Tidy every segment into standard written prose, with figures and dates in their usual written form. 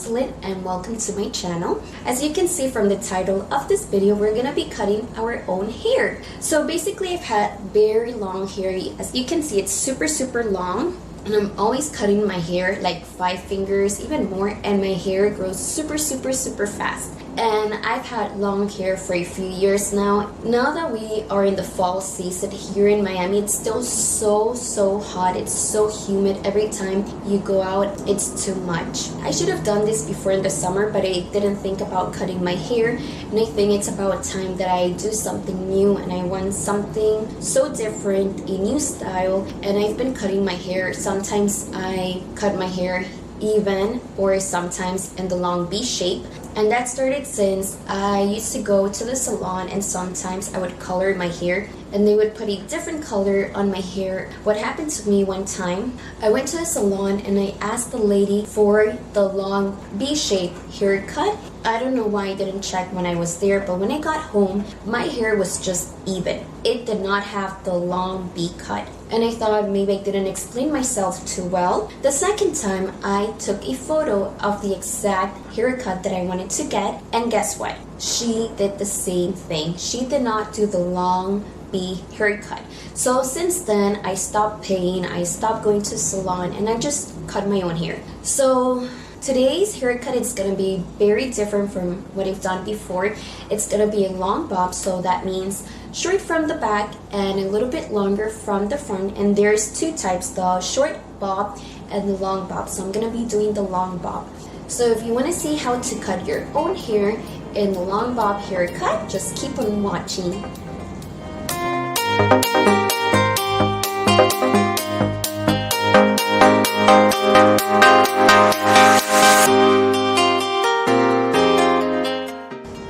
Jocelyn and welcome to my channel. As you can see from the title of this video, we're gonna be cutting our own hair. So basically I've had very long hair. As you can see, it's super long. And I'm always cutting my hair like 5 fingers, even more, and my hair grows super fast. And I've had long hair for a few years now. Now that we are in the fall season here in Miami, it's still so hot. It's so humid. Every time you go out, it's too much. I should have done this before in the summer, but I didn't think about cutting my hair. And I think it's about time that I do something new, and I want something so different, a new style. And I've been cutting my hair. Sometimes I cut my hair even, or sometimes in the long V shape. And that started since I used to go to the salon, and sometimes I would color my hair and they would put a different color on my hair. What happened to me one time, I went to the salon and I asked the lady for the long V-shape haircut. I don't know why I didn't check when I was there, but when I got home, my hair was just even. It did not have the long V cut. And I thought maybe I didn't explain myself too well. The second time, I took a photo of the exact haircut that I wanted to get, and guess what? She did the same thing. She did not do the long V haircut. So since then, I stopped paying, I stopped going to salon, and I just cut my own hair. So today's haircut is going to be very different from what I've done before. It's going to be a long bob, so that means short from the back and a little bit longer from the front. And there's 2 types, the short bob and the long bob. So I'm going to be doing the long bob. So if you want to see how to cut your own hair in the long bob haircut, just keep on watching.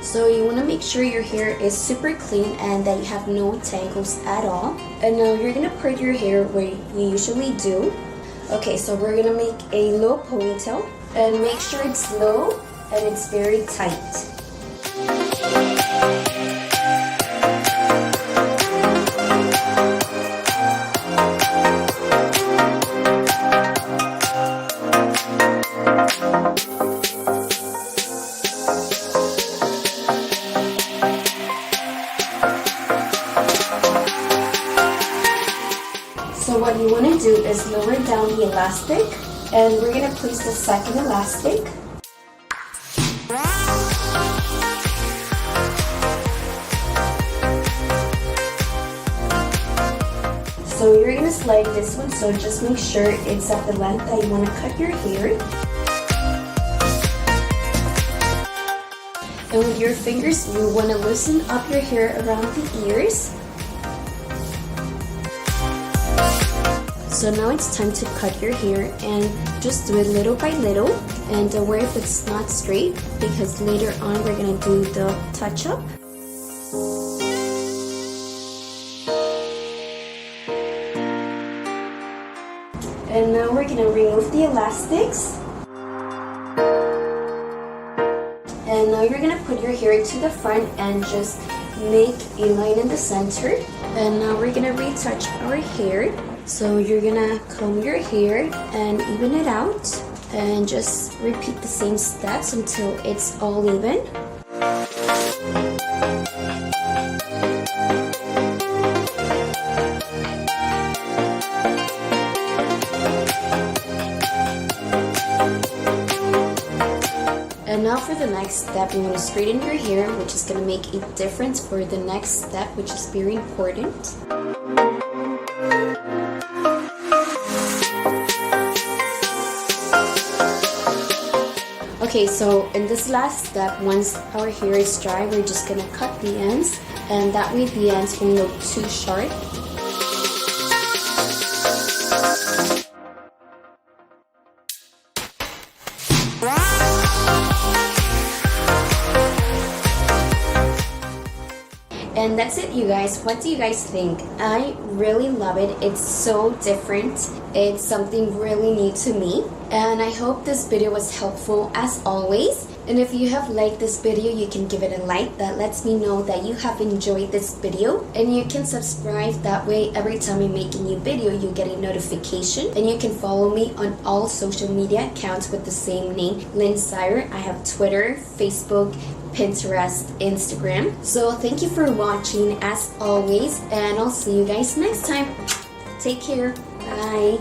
So you want to make sure your hair is super clean and that you have no tangles at all. And now you're going to put your hair where you usually do. Okay, so we're going to make a low ponytail, and make sure it's low and it's very tight. So what you want to do is lower down the elastic, and we're going to place the second elastic. So you're going to slide this one, so just make sure it's at the length that you want to cut your hair. And with your fingers, you want to loosen up your hair around the ears. So now it's time to cut your hair, and just do it little by little, and don't worry if it's not straight, because later on we're going to do the touch-up. And now we're going to remove the elastics. And now you're going to put your hair to the front and just make a line in the center. And now we're going to retouch our hair. So you're gonna comb your hair and even it out, and just repeat the same steps until it's all even. And now for the next step, you want to straighten your hair, which is going to make a difference for the next step, which is very important. Okay, so in this last step, once our hair is dry, we're just going to cut the ends, and that way the ends won't look too sharp. And that's it, you guys. What do you guys think? I really love it. It's so different. It's something really new to me. And I hope this video was helpful as always. And if you have liked this video, you can give it a like. That lets me know that you have enjoyed this video. And you can subscribe. That way, every time I make a new video, you get a notification. And you can follow me on all social media accounts with the same name, Lynn Sire. I have Twitter, Facebook, Pinterest, Instagram. So thank you for watching as always, and I'll see you guys next time. Take care. Bye.